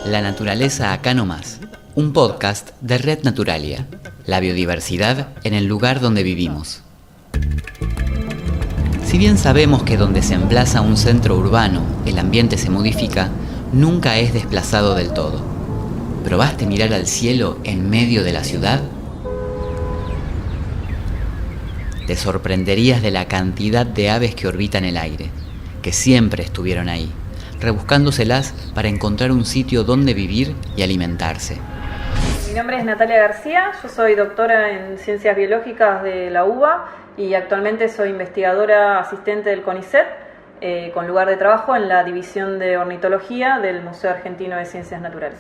La naturaleza acá nomás, un podcast de Red Naturalia, la biodiversidad en el lugar donde vivimos. Si bien sabemos que donde se emplaza un centro urbano, el ambiente se modifica, nunca es desplazado del todo. ¿Probaste mirar al cielo en medio de la ciudad? Te sorprenderías de la cantidad de aves que orbitan el aire, que siempre estuvieron ahí, rebuscándoselas para encontrar un sitio donde vivir y alimentarse. Mi nombre es Natalia García, yo soy doctora en Ciencias Biológicas de la UBA y actualmente soy investigadora asistente del CONICET, con lugar de trabajo en la División de Ornitología del Museo Argentino de Ciencias Naturales.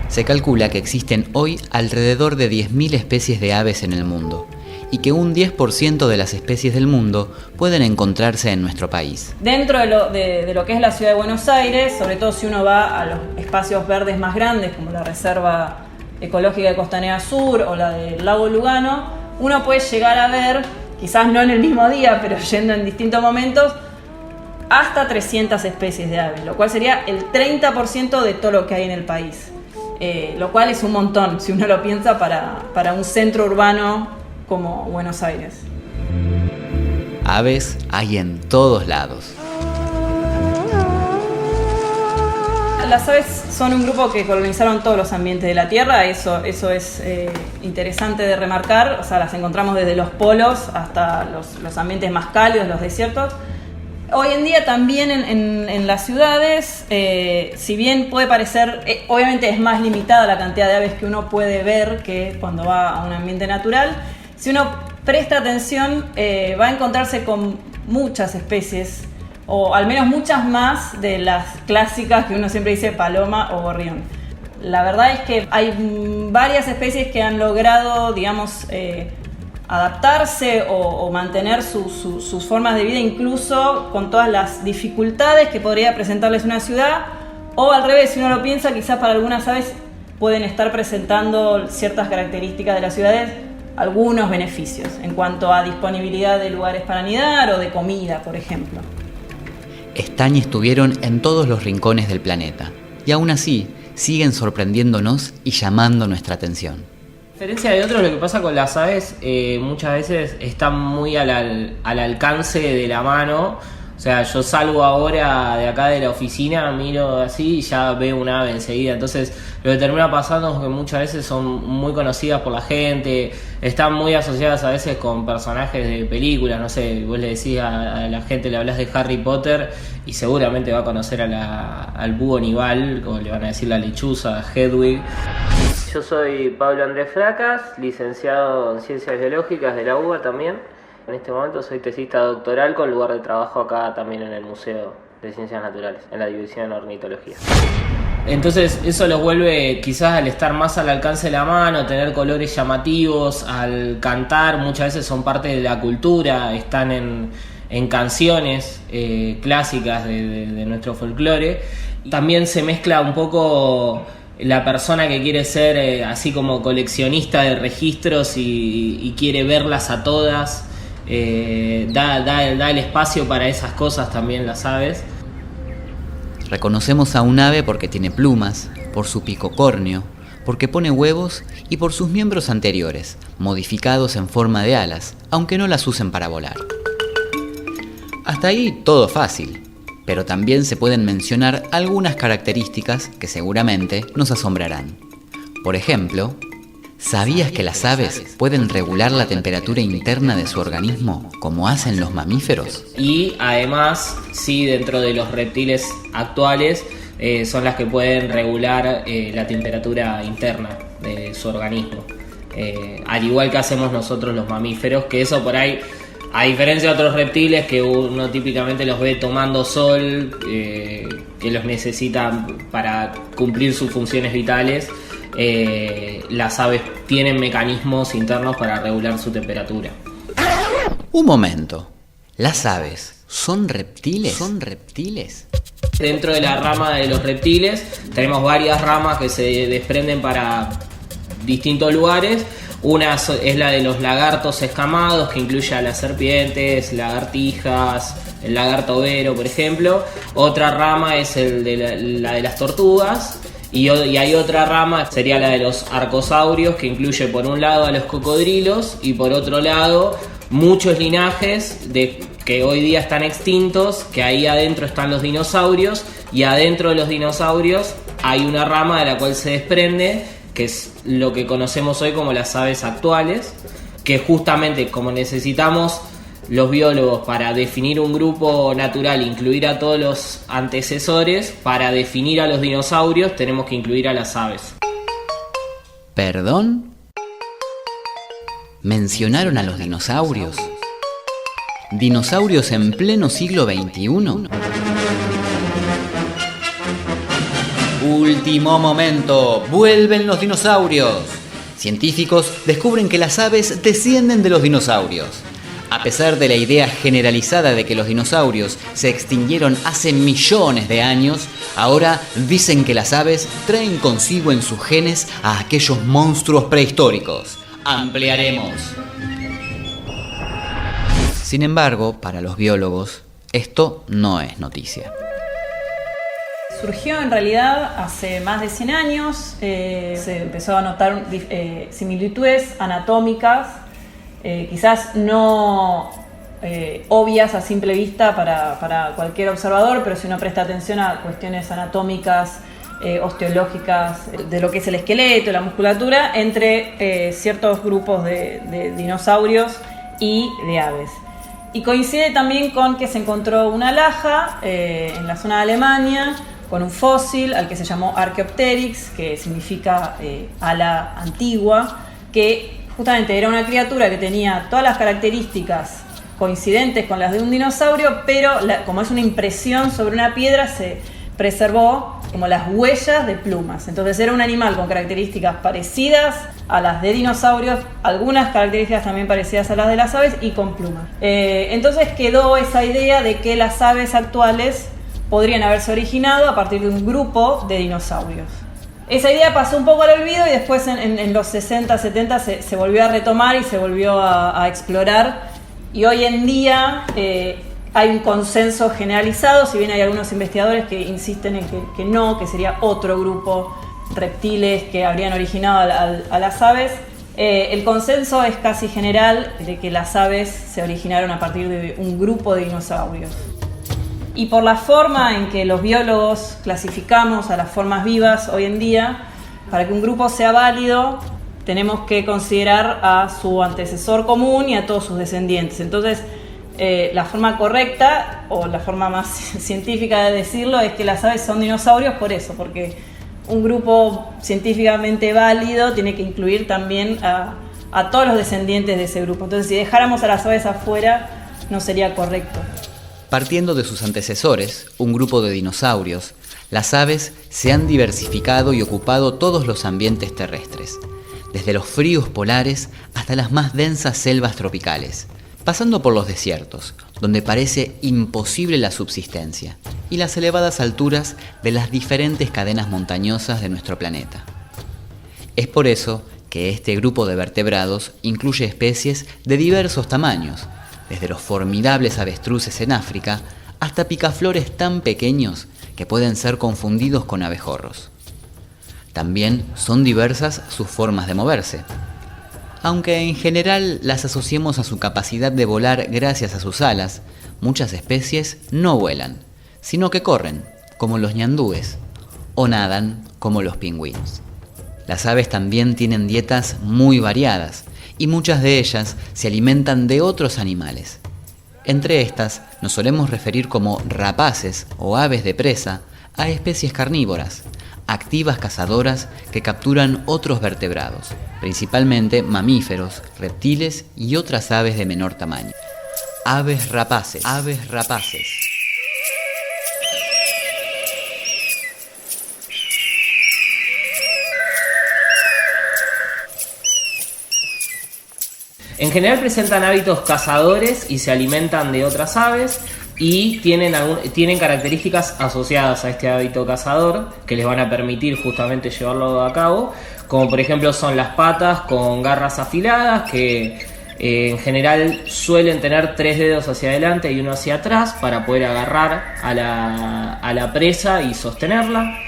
Se calcula que existen hoy alrededor de 10.000 especies de aves en el mundo, y que un 10% de las especies del mundo pueden encontrarse en nuestro país. Dentro de lo que es la ciudad de Buenos Aires, sobre todo si uno va a los espacios verdes más grandes, como la Reserva Ecológica de Costanera Sur o la del Lago Lugano, uno puede llegar a ver, quizás no en el mismo día, pero yendo en distintos momentos, hasta 300 especies de aves, lo cual sería el 30% de todo lo que hay en el país. Lo cual es un montón, si uno lo piensa, para un centro urbano como Buenos Aires. Aves hay en todos lados. Las aves son un grupo que colonizaron todos los ambientes de la Tierra, eso es interesante de remarcar. O sea, las encontramos desde los polos hasta los ambientes más cálidos, los desiertos. Hoy en día también en las ciudades, si bien puede parecer, obviamente es más limitada la cantidad de aves que uno puede ver que cuando va a un ambiente natural. Si uno presta atención, va a encontrarse con muchas especies, o al menos muchas más de las clásicas que uno siempre dice paloma o gorrión. La verdad es que hay varias especies que han logrado, digamos, adaptarse o mantener sus formas de vida, incluso con todas las dificultades que podría presentarles una ciudad, o al revés, si uno lo piensa, quizás para algunas aves pueden estar presentando ciertas características de las ciudades, algunos beneficios en cuanto a disponibilidad de lugares para anidar o de comida, por ejemplo. Están y estuvieron en todos los rincones del planeta, y aún así siguen sorprendiéndonos y llamando nuestra atención. A diferencia de otros, lo que pasa con las aves muchas veces están muy al alcance de la mano. O sea, yo salgo ahora de acá de la oficina, miro así y ya veo un ave enseguida. Entonces, lo que termina pasando es que muchas veces son muy conocidas por la gente, están muy asociadas a veces con personajes de películas. No sé, vos le decís a la gente, le hablas de Harry Potter y seguramente va a conocer al búho Nival, como le van a decir la lechuza, Hedwig. Yo soy Pablo Andrés Fracas, licenciado en Ciencias Biológicas de la UBA también. En este momento soy tesista doctoral con lugar de trabajo acá también en el Museo de Ciencias Naturales, en la División de Ornitología. Entonces eso los vuelve, quizás al estar más al alcance de la mano, tener colores llamativos, al cantar, muchas veces son parte de la cultura, están en canciones clásicas de nuestro folclore. También se mezcla un poco la persona que quiere ser así como coleccionista de registros y quiere verlas a todas. Da el espacio para esas cosas también las aves. Reconocemos a un ave porque tiene plumas, por su pico córneo, porque pone huevos y por sus miembros anteriores, modificados en forma de alas, aunque no las usen para volar. Hasta ahí todo fácil, pero también se pueden mencionar algunas características que seguramente nos asombrarán. Por ejemplo, ¿sabías que las aves pueden regular la temperatura interna de su organismo como hacen los mamíferos? Y además, sí, dentro de los reptiles actuales, son las que pueden regular la temperatura interna de su organismo. Al igual que hacemos nosotros los mamíferos, que eso por ahí, a diferencia de otros reptiles que uno típicamente los ve tomando sol, que los necesitan para cumplir sus funciones vitales, las aves tienen mecanismos internos para regular su temperatura. Un momento, ¿las aves son reptiles? ¿Son reptiles? Dentro de la rama de los reptiles tenemos varias ramas que se desprenden para distintos lugares. Una es la de los lagartos escamados, que incluye a las serpientes, lagartijas, el lagarto overo, por ejemplo. Otra rama es la de las tortugas. Y hay otra rama, sería la de los arcosaurios, que incluye por un lado a los cocodrilos y por otro lado muchos linajes que hoy día están extintos, que ahí adentro están los dinosaurios, y adentro de los dinosaurios hay una rama de la cual se desprende, que es lo que conocemos hoy como las aves actuales, que justamente como necesitamos los biólogos para definir un grupo natural, incluir a todos los antecesores, para definir a los dinosaurios tenemos que incluir a las aves. ¿Perdón? ¿Mencionaron a los dinosaurios? ¿Dinosaurios en pleno siglo XXI? Último momento, vuelven los dinosaurios. Científicos descubren que las aves descienden de los dinosaurios. A pesar de la idea generalizada de que los dinosaurios se extinguieron hace millones de años, ahora dicen que las aves traen consigo en sus genes a aquellos monstruos prehistóricos. Ampliaremos. Sin embargo, para los biólogos, esto no es noticia. Surgió en realidad hace más de 100 años, se empezó a notar similitudes anatómicas, quizás no obvias a simple vista para cualquier observador, pero si uno presta atención a cuestiones anatómicas, osteológicas, de lo que es el esqueleto, la musculatura, entre ciertos grupos de dinosaurios y de aves. Y coincide también con que se encontró una laja en la zona de Alemania con un fósil al que se llamó Archaeopteryx, que significa ala antigua, que justamente era una criatura que tenía todas las características coincidentes con las de un dinosaurio, pero como es una impresión sobre una piedra, se preservó como las huellas de plumas. Entonces era un animal con características parecidas a las de dinosaurios, algunas características también parecidas a las de las aves y con plumas. Entonces quedó esa idea de que las aves actuales podrían haberse originado a partir de un grupo de dinosaurios. Esa idea pasó un poco al olvido y después en los 60, 70 se volvió a retomar y se volvió a explorar. Y hoy en día hay un consenso generalizado, si bien hay algunos investigadores que insisten en que no, que sería otro grupo reptiles que habrían originado a las aves. El consenso es casi general de que las aves se originaron a partir de un grupo de dinosaurios. Y por la forma en que los biólogos clasificamos a las formas vivas hoy en día, para que un grupo sea válido, tenemos que considerar a su antecesor común y a todos sus descendientes. Entonces, la forma correcta, o la forma más científica de decirlo, es que las aves son dinosaurios por eso, porque un grupo científicamente válido tiene que incluir también a todos los descendientes de ese grupo. Entonces, si dejáramos a las aves afuera, no sería correcto. Partiendo de sus antecesores, un grupo de dinosaurios, las aves se han diversificado y ocupado todos los ambientes terrestres, desde los fríos polares hasta las más densas selvas tropicales, pasando por los desiertos, donde parece imposible la subsistencia, y las elevadas alturas de las diferentes cadenas montañosas de nuestro planeta. Es por eso que este grupo de vertebrados incluye especies de diversos tamaños, desde los formidables avestruces en África hasta picaflores tan pequeños que pueden ser confundidos con abejorros. También son diversas sus formas de moverse. Aunque en general las asociemos a su capacidad de volar gracias a sus alas, muchas especies no vuelan, sino que corren, como los ñandúes, o nadan, como los pingüinos. Las aves también tienen dietas muy variadas, y muchas de ellas se alimentan de otros animales. Entre estas nos solemos referir como rapaces o aves de presa a especies carnívoras, activas cazadoras que capturan otros vertebrados, principalmente mamíferos, reptiles y otras aves de menor tamaño. Aves rapaces. Aves rapaces. En general presentan hábitos cazadores y se alimentan de otras aves y tienen características asociadas a este hábito cazador que les van a permitir justamente llevarlo a cabo, como por ejemplo son las patas con garras afiladas que en general suelen tener 3 dedos hacia adelante y uno hacia atrás para poder agarrar a la presa y sostenerla.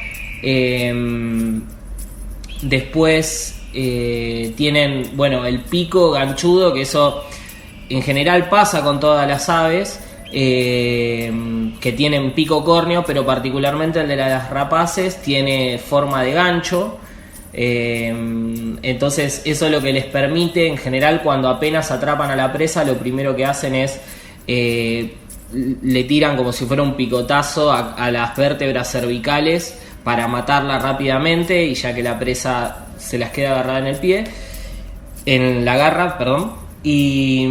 Después tienen, bueno, el pico ganchudo, que eso en general pasa con todas las aves que tienen pico córneo, pero particularmente el de las rapaces tiene forma de gancho. Entonces eso es lo que les permite, en general, cuando apenas atrapan a la presa, lo primero que hacen es le tiran como si fuera un picotazo a las vértebras cervicales para matarla rápidamente, y ya que la presa se las queda agarrada en el pie, en la garra, perdón. Y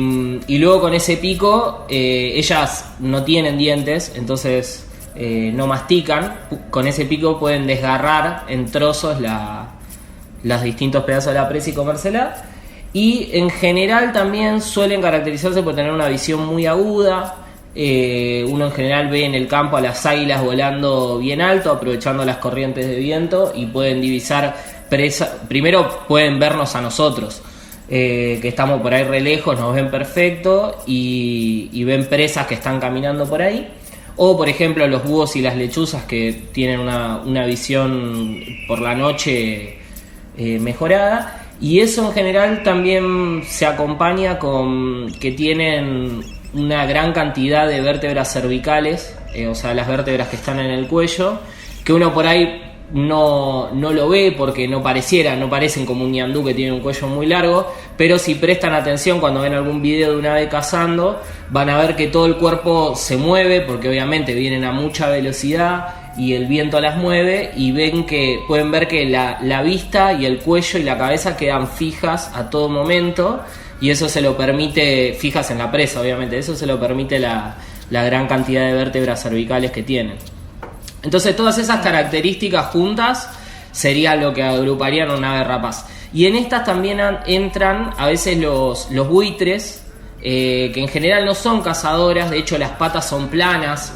luego con ese pico, ellas no tienen dientes, entonces no mastican. Con ese pico pueden desgarrar en trozos los distintos pedazos de la presa y comérsela. Y en general también suelen caracterizarse por tener una visión muy aguda. Uno en general ve en el campo a las águilas volando bien alto, aprovechando las corrientes de viento, y pueden divisar presa. Primero pueden vernos a nosotros, que estamos por ahí re lejos, nos ven perfecto, y ven presas que están caminando por ahí. O por ejemplo los búhos y las lechuzas, que tienen una visión por la noche mejorada. Y eso en general también se acompaña con que tienen una gran cantidad de vértebras cervicales, o sea, las vértebras que están en el cuello, que uno por ahí no lo ve porque no parecen como un ñandú que tiene un cuello muy largo, pero si prestan atención cuando ven algún video de un ave cazando, van a ver que todo el cuerpo se mueve, porque obviamente vienen a mucha velocidad y el viento las mueve, y pueden ver que la vista y el cuello y la cabeza quedan fijas a todo momento, y eso se lo permite, fijas en la presa obviamente, eso se lo permite la gran cantidad de vértebras cervicales que tienen. Entonces todas esas características juntas sería lo que agruparían una ave rapaz. Y en estas también entran a veces los buitres, que en general no son cazadoras, de hecho las patas son planas,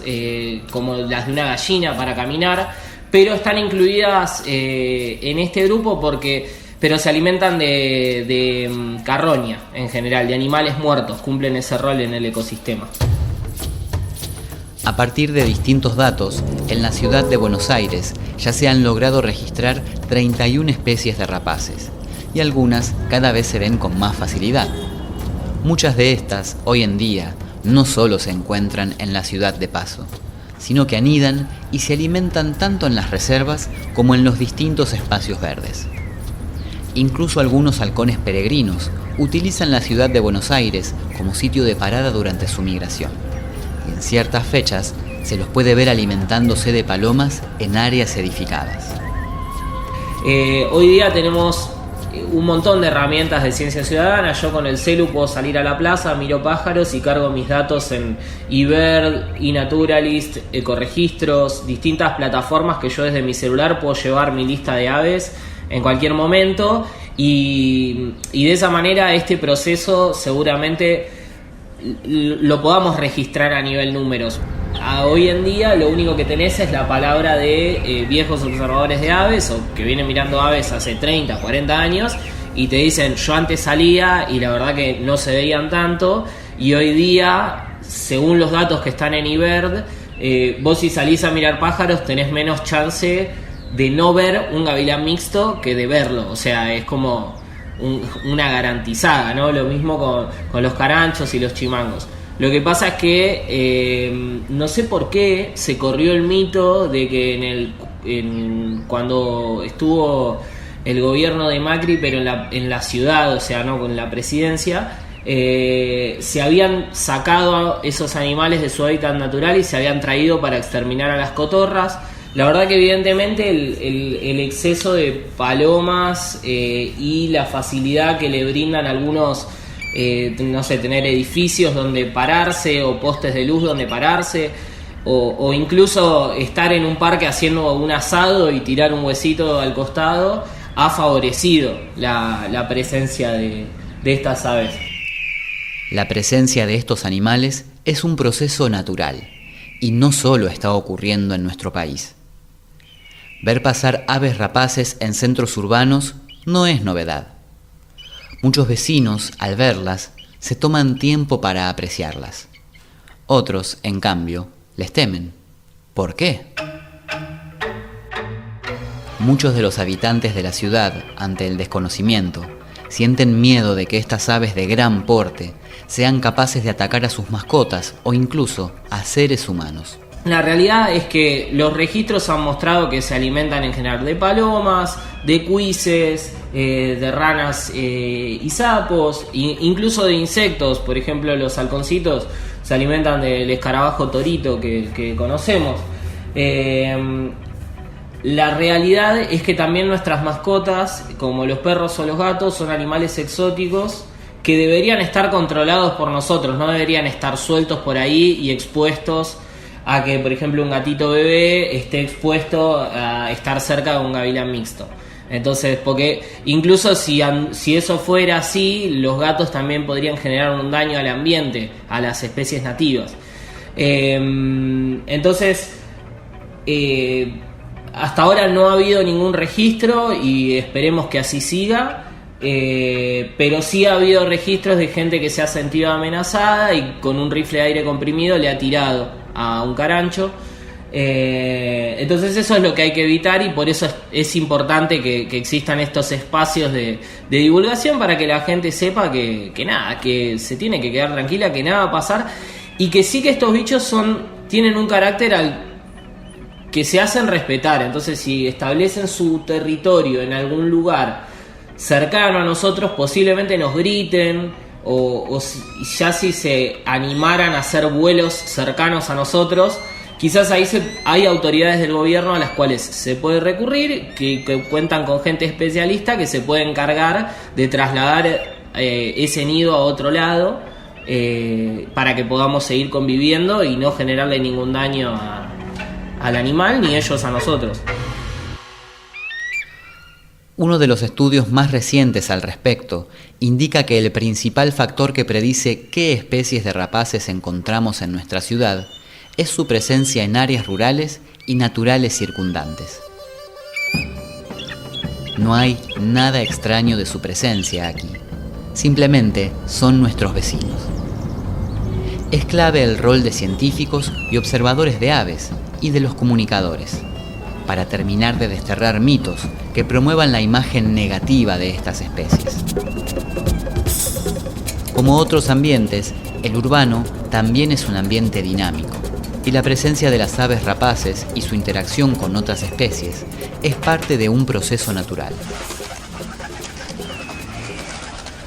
como las de una gallina para caminar, pero están incluidas en este grupo pero se alimentan de carroña en general, de animales muertos, cumplen ese rol en el ecosistema. A partir de distintos datos, en la ciudad de Buenos Aires ya se han logrado registrar 31 especies de rapaces, y algunas cada vez se ven con más facilidad. Muchas de estas, hoy en día, no solo se encuentran en la ciudad de paso, sino que anidan y se alimentan tanto en las reservas como en los distintos espacios verdes. Incluso algunos halcones peregrinos utilizan la ciudad de Buenos Aires como sitio de parada durante su migración. Y en ciertas fechas se los puede ver alimentándose de palomas en áreas edificadas. Hoy día tenemos un montón de herramientas de ciencia ciudadana. Yo con el celu puedo salir a la plaza, miro pájaros y cargo mis datos en eBird, eNaturalist, Ecoregistros, distintas plataformas que yo desde mi celular puedo llevar mi lista de aves en cualquier momento, y de esa manera este proceso seguramente lo podamos registrar a nivel números. Hoy en día lo único que tenés es la palabra de viejos observadores de aves, o que vienen mirando aves hace 30, 40 años, y te dicen: yo antes salía y la verdad que no se veían tanto, y hoy día, según los datos que están en eBird, vos si salís a mirar pájaros tenés menos chance de no ver un gavilán mixto que de verlo. O sea, es como una garantizada, ¿no? Lo mismo con los caranchos y los chimangos. Lo que pasa es que no sé por qué se corrió el mito de que cuando estuvo el gobierno de Macri, pero en la ciudad, o sea, no con la presidencia, se habían sacado esos animales de su hábitat natural y se habían traído para exterminar a las cotorras. La verdad que evidentemente el exceso de palomas y la facilidad que le brindan algunos, no sé, tener edificios donde pararse o postes de luz donde pararse, o incluso estar en un parque haciendo un asado y tirar un huesito al costado, ha favorecido la presencia de estas aves. La presencia de estos animales es un proceso natural y no solo está ocurriendo en nuestro país. Ver pasar aves rapaces en centros urbanos no es novedad. Muchos vecinos, al verlas, se toman tiempo para apreciarlas. Otros, en cambio, les temen. ¿Por qué? Muchos de los habitantes de la ciudad, ante el desconocimiento, sienten miedo de que estas aves de gran porte sean capaces de atacar a sus mascotas o incluso a seres humanos. La realidad es que los registros han mostrado que se alimentan en general de palomas, de cuises, de ranas y sapos, incluso de insectos. Por ejemplo, los halconcitos se alimentan del escarabajo torito que conocemos. La realidad es que también nuestras mascotas, como los perros o los gatos, son animales exóticos que deberían estar controlados por nosotros, no deberían estar sueltos por ahí y expuestos a que, por ejemplo, un gatito bebé esté expuesto a estar cerca de un gavilán mixto. Entonces, porque incluso si eso fuera así, los gatos también podrían generar un daño al ambiente, a las especies nativas. Entonces, hasta ahora no ha habido ningún registro y esperemos que así siga. Pero sí ha habido registros de gente que se ha sentido amenazada y con un rifle de aire comprimido le ha tirado a un carancho. Entonces eso es lo que hay que evitar y por eso es importante que existan estos espacios de divulgación para que la gente sepa que nada, que se tiene que quedar tranquila, que nada va a pasar y que sí que estos bichos tienen un carácter que se hacen respetar. Entonces si establecen su territorio en algún lugar cercano a nosotros, posiblemente nos griten o ya si se animaran a hacer vuelos cercanos a nosotros, quizás ahí hay autoridades del gobierno a las cuales se puede recurrir, que cuentan con gente especialista que se puede encargar de trasladar ese nido a otro lado para que podamos seguir conviviendo y no generarle ningún daño al animal ni ellos a nosotros. Uno de los estudios más recientes al respecto indica que el principal factor que predice qué especies de rapaces encontramos en nuestra ciudad es su presencia en áreas rurales y naturales circundantes. No hay nada extraño de su presencia aquí, simplemente son nuestros vecinos. Es clave el rol de científicos y observadores de aves y de los comunicadores, para terminar de desterrar mitos que promuevan la imagen negativa de estas especies. Como otros ambientes, el urbano también es un ambiente dinámico, y la presencia de las aves rapaces y su interacción con otras especies es parte de un proceso natural.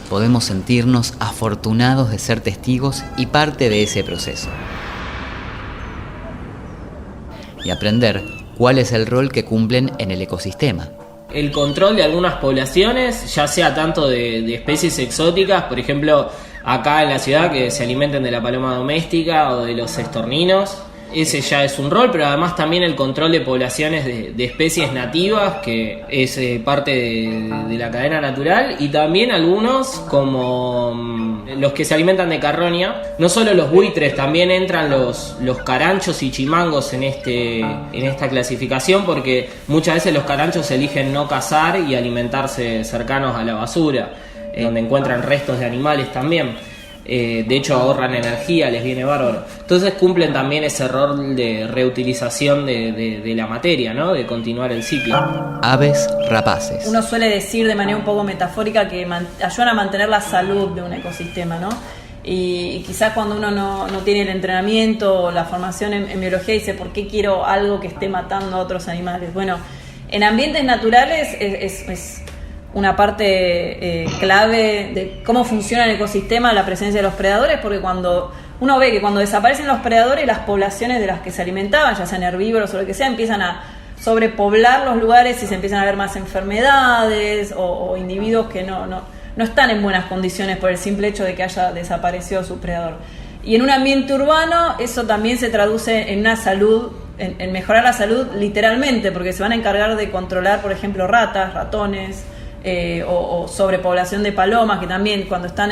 Podemos sentirnos afortunados de ser testigos y parte de ese proceso, y aprender cuál es el rol que cumplen en el ecosistema. El control de algunas poblaciones, ya sea tanto de especies exóticas, por ejemplo, acá en la ciudad que se alimenten de la paloma doméstica o de los estorninos, ese ya es un rol, pero además también el control de poblaciones de especies nativas, que es parte de la cadena natural, y también algunos como los que se alimentan de carroña. No solo los buitres, también entran los caranchos y chimangos en esta clasificación, porque muchas veces los caranchos eligen no cazar y alimentarse cercanos a la basura, donde encuentran restos de animales también. De hecho ahorran energía, les viene bárbaro. Entonces cumplen también ese rol de reutilización de la materia, ¿no? De continuar el ciclo. Aves rapaces. Uno suele decir de manera un poco metafórica que ayudan a mantener la salud de un ecosistema, ¿no? Y quizás cuando uno no tiene el entrenamiento o la formación en biología dice, ¿por qué quiero algo que esté matando a otros animales? Bueno, en ambientes naturales es una parte clave de cómo funciona el ecosistema, la presencia de los predadores, porque cuando uno ve que cuando desaparecen los predadores, las poblaciones de las que se alimentaban, ya sean herbívoros o lo que sea, empiezan a sobrepoblar los lugares y se empiezan a ver más enfermedades o individuos que no están en buenas condiciones por el simple hecho de que haya desaparecido su predador. Y en un ambiente urbano eso también se traduce en una salud, en mejorar la salud literalmente, porque se van a encargar de controlar, por ejemplo, ratas, ratones, o sobrepoblación de palomas, que también cuando están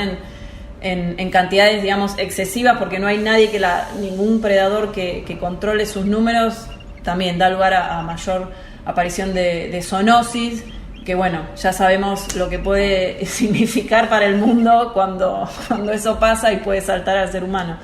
en cantidades, digamos, excesivas, porque no hay nadie ningún predador que controle sus números, también da lugar a mayor aparición de zoonosis, que bueno, ya sabemos lo que puede significar para el mundo cuando eso pasa y puede saltar al ser humano.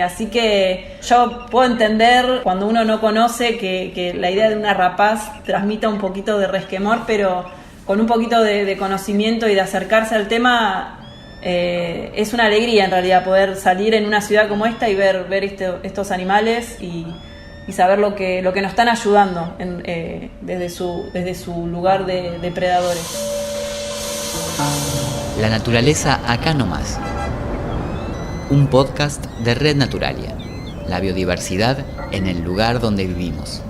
Así que yo puedo entender cuando uno no conoce que la idea de una rapaz transmita un poquito de resquemor, pero con un poquito de conocimiento y de acercarse al tema, es una alegría en realidad poder salir en una ciudad como esta y ver estos animales y saber lo que nos están ayudando desde su lugar de depredadores. La naturaleza acá nomás. Un podcast de Red Naturalia. La biodiversidad en el lugar donde vivimos.